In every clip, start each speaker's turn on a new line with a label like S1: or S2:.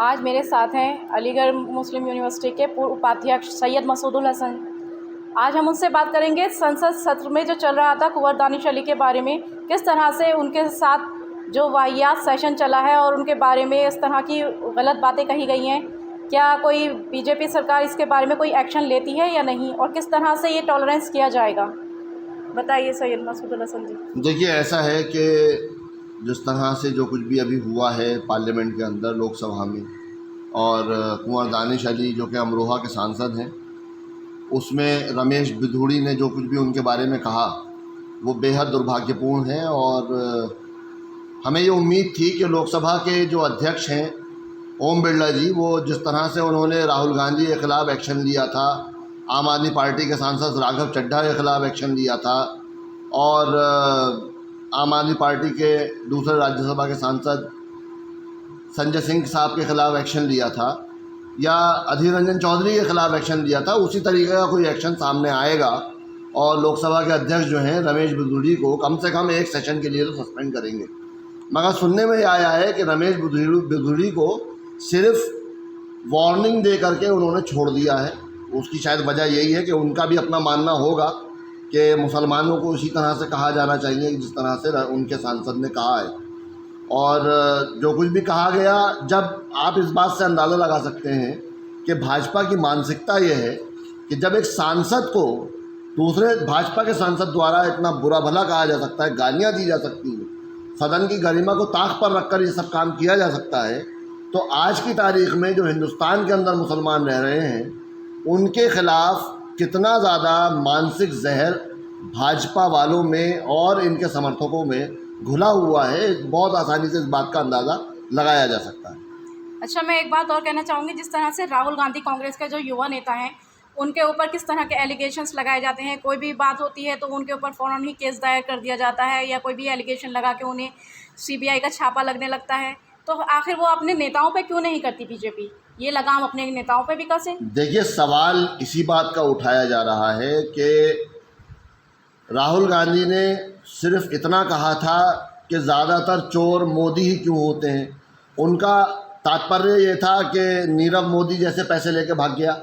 S1: आज मेरे साथ हैं अलीगढ़ मुस्लिम यूनिवर्सिटी के पूर्व उपाध्यक्ष सैयद मसूदुल हसन। आज हम उनसे बात करेंगे संसद सत्र में जो चल रहा था कुंवर दानिश अली के बारे में, किस तरह से उनके साथ जो वाहियात सेशन चला है और उनके बारे में इस तरह की गलत बातें कही गई हैं। क्या कोई बीजेपी सरकार इसके बारे में कोई एक्शन लेती है या नहीं, और किस तरह से ये टॉलरेंस किया जाएगा, बताइए सैयद मसूदुल हसन जी।
S2: देखिए, ऐसा है कि जिस तरह से जो कुछ भी अभी हुआ है पार्लियामेंट के अंदर, लोकसभा में, और कुंवर दानिश अली जो कि अमरोहा के सांसद हैं, उसमें रमेश बिधूड़ी ने जो कुछ भी उनके बारे में कहा वो बेहद दुर्भाग्यपूर्ण है। और हमें ये उम्मीद थी कि लोकसभा के जो अध्यक्ष हैं ओम बिरला जी, वो जिस तरह से उन्होंने राहुल गांधी के ख़िलाफ़ एक्शन लिया था, आम आदमी पार्टी के सांसद राघव चड्ढा के ख़िलाफ़ एक्शन लिया था, और आम आदमी पार्टी के दूसरे राज्यसभा के सांसद संजय सिंह साहब के ख़िलाफ़ एक्शन लिया था, या अधीर रंजन चौधरी के ख़िलाफ़ एक्शन लिया था, उसी तरीके का कोई एक्शन सामने आएगा। और लोकसभा के अध्यक्ष जो हैं रमेश बिधूड़ी को कम से कम एक सेशन के लिए तो सस्पेंड करेंगे। मगर सुनने में आया है कि रमेश बिधूड़ी को सिर्फ वार्निंग दे करके उन्होंने छोड़ दिया है। उसकी शायद वजह यही है कि उनका भी अपना मानना होगा कि मुसलमानों को इसी तरह से कहा जाना चाहिए जिस तरह से उनके सांसद ने कहा है। और जो कुछ भी कहा गया, जब आप इस बात से अंदाज़ा लगा सकते हैं कि भाजपा की मानसिकता ये है कि जब एक सांसद को दूसरे भाजपा के सांसद द्वारा इतना बुरा भला कहा जा सकता है, गालियाँ दी जा सकती हैं, सदन की गरिमा को ताक पर रखकर ये सब काम किया जा सकता है, तो आज की तारीख़ में जो हिंदुस्तान के अंदर मुसलमान रह रहे हैं उनके ख़िलाफ़ कितना ज़्यादा मानसिक जहर भाजपा वालों में और इनके समर्थकों में घुला हुआ है, बहुत आसानी से इस बात का अंदाज़ा लगाया जा सकता है।
S1: अच्छा, मैं एक बात और कहना चाहूँगी, जिस तरह से राहुल गांधी कांग्रेस के जो युवा नेता हैं उनके ऊपर किस तरह के एलिगेशंस लगाए जाते हैं, कोई भी बात होती है तो उनके ऊपर फ़ौरन ही केस दायर कर दिया जाता है, या कोई भी एलिगेशन लगा के उन्हें सीबीआई का छापा लगने लगता है। तो आखिर वो अपने नेताओं पे क्यों नहीं करती बीजेपी? ये लगाम अपने नेताओं पे भी कसे।
S2: देखिए, सवाल इसी बात का उठाया जा रहा है कि राहुल गांधी ने सिर्फ इतना कहा था कि ज़्यादातर चोर मोदी ही क्यों होते हैं। उनका तात्पर्य ये था कि नीरव मोदी जैसे पैसे लेके भाग गया,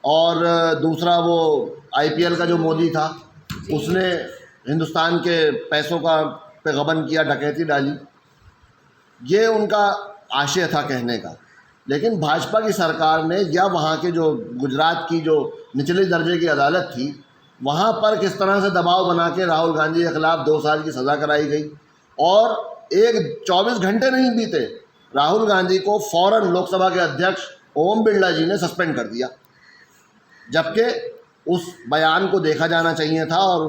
S2: और दूसरा वो आईपीएल का जो मोदी था उसने हिंदुस्तान के पैसों का पे गबन किया, डकैती डाली। ये उनका आशय था कहने का। लेकिन भाजपा की सरकार ने, या वहाँ के जो गुजरात की जो निचले दर्जे की अदालत थी, वहाँ पर किस तरह से दबाव बना के राहुल गांधी के ख़िलाफ़ 2 साल की सज़ा कराई गई, और 24 घंटे नहीं बीते राहुल गांधी को फ़ौरन लोकसभा के अध्यक्ष ओम बिरला जी ने सस्पेंड कर दिया। जबकि उस बयान को देखा जाना चाहिए था और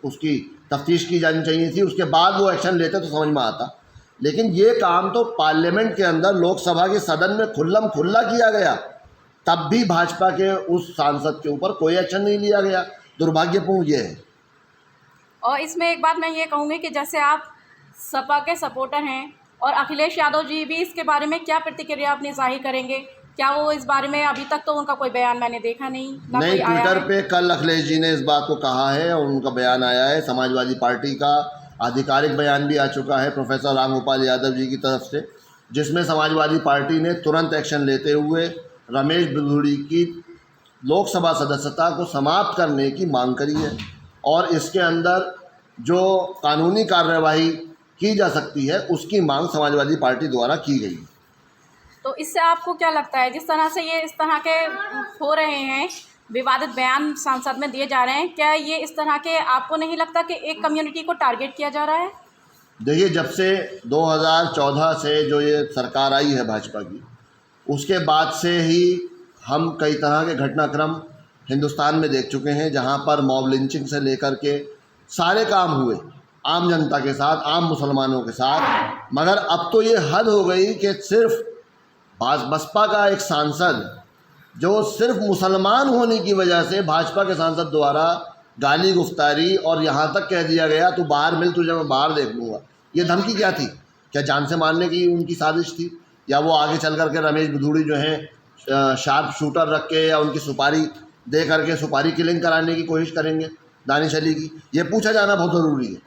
S2: उसकी तफ्तीश की जानी चाहिए थी, उसके बाद वो एक्शन लेते तो समझ में आता। लेकिन ये काम तो पार्लियामेंट के अंदर लोकसभा के सदन में खुल्लम खुल्ला किया गया, तब भी भाजपा के उस सांसद के ऊपर कोई एक्शन नहीं लिया गया। दुर्भाग्यपूर्ण ये है।
S1: और इसमें एक बात मैं ये कहूँगी कि जैसे आप सपा के सपोर्टर हैं और अखिलेश यादव जी भी, इसके बारे में क्या प्रतिक्रिया अपनी जाहिर करेंगे? क्या वो इस बारे में, अभी तक तो उनका कोई बयान मैंने देखा नहीं, ना
S2: नहीं,
S1: कोई आया
S2: ट्विटर
S1: है।
S2: पे कल अखिलेश जी ने इस बात को कहा है और उनका बयान आया है। समाजवादी पार्टी का आधिकारिक बयान भी आ चुका है प्रोफेसर राम गोपाल यादव जी की तरफ से, जिसमें समाजवादी पार्टी ने तुरंत एक्शन लेते हुए रमेश बिधूड़ी की लोकसभा सदस्यता को समाप्त करने की मांग करी है, और इसके अंदर जो कानूनी कार्यवाही की जा सकती है उसकी मांग समाजवादी पार्टी द्वारा की गई।
S1: तो इससे आपको क्या लगता है, जिस तरह से ये इस तरह के हो रहे हैं, विवादित बयान संसद में दिए जा रहे हैं, क्या ये इस तरह के आपको नहीं लगता कि एक कम्युनिटी को टारगेट किया जा रहा है?
S2: देखिए, जब से 2014 से जो ये सरकार आई है भाजपा की, उसके बाद से ही हम कई तरह के घटनाक्रम हिंदुस्तान में देख चुके हैं, जहां पर मॉब लिंचिंग से लेकर के सारे काम हुए आम जनता के साथ, आम मुसलमानों के साथ। मगर अब तो ये हद हो गई कि सिर्फ बसपा का एक सांसद, जो सिर्फ मुसलमान होने की वजह से भाजपा के सांसद द्वारा गाली गुफ्तारी, और यहाँ तक कह दिया गया तू बाहर मिल, तुझे मैं बाहर देख लूँगा। ये धमकी क्या थी? क्या जान से मारने की उनकी साजिश थी? या वो आगे चल करके रमेश बिधूड़ी जो हैं शार्प शूटर रख के या उनकी सुपारी दे करके सुपारी किलिंग कराने की कोशिश करेंगे दानिश अली की? ये पूछा जाना बहुत ज़रूरी है।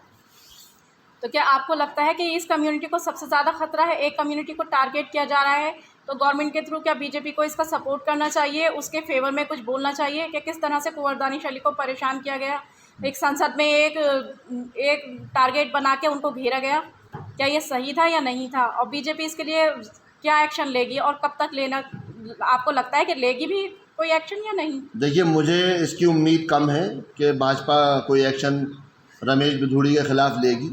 S1: तो क्या आपको लगता है कि इस कम्युनिटी को सबसे ज़्यादा खतरा है, एक कम्युनिटी को टारगेट किया जा रहा है, तो तो गवर्नमेंट के थ्रू क्या बीजेपी को इसका सपोर्ट करना चाहिए, उसके फेवर में कुछ बोलना चाहिए कि किस तरह से कुंवर दानिश अली को परेशान किया गया, एक संसद में एक टारगेट बना के उनको घेरा गया, क्या ये सही था या नहीं था, और बीजेपी इसके लिए क्या एक्शन लेगी और कब तक लेना आपको लगता है कि लेगी भी कोई एक्शन या नहीं?
S2: देखिए, मुझे इसकी उम्मीद कम है कि भाजपा कोई एक्शन रमेश बिधूड़ी के ख़िलाफ़ लेगी,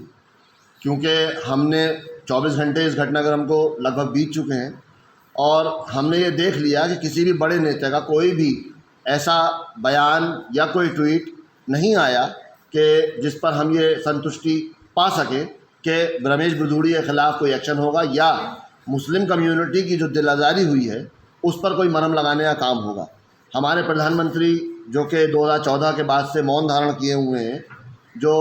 S2: क्योंकि हमने 24 घंटे इस घटनाक्रम को लगभग बीत चुके हैं और हमने ये देख लिया कि किसी भी बड़े नेता का कोई भी ऐसा बयान या कोई ट्वीट नहीं आया कि जिस पर हम ये संतुष्टि पा सकें कि रमेश बिधूड़ी के ख़िलाफ़ कोई एक्शन होगा या मुस्लिम कम्युनिटी की जो दिल आज़ारी हुई है उस पर कोई मरहम लगाने का काम होगा। हमारे प्रधानमंत्री जो कि 2014 के बाद से मौन धारण किए हुए हैं, जो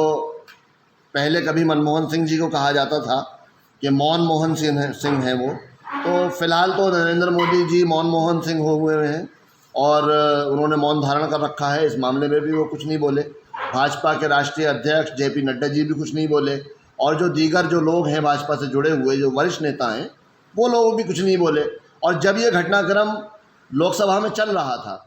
S2: पहले कभी मनमोहन सिंह जी को कहा जाता था कि मौन मोहन सिंह हैं वो, तो फ़िलहाल तो नरेंद्र मोदी जी मौन मोहन सिंह हो हुए हैं और उन्होंने मौन धारण कर रखा है। इस मामले में भी वो कुछ नहीं बोले। भाजपा के राष्ट्रीय अध्यक्ष JP नड्डा जी भी कुछ नहीं बोले और जो दीगर जो लोग हैं भाजपा से जुड़े हुए जो वरिष्ठ नेता हैं वो लोग भी कुछ नहीं बोले। और जब ये घटनाक्रम लोकसभा में चल रहा था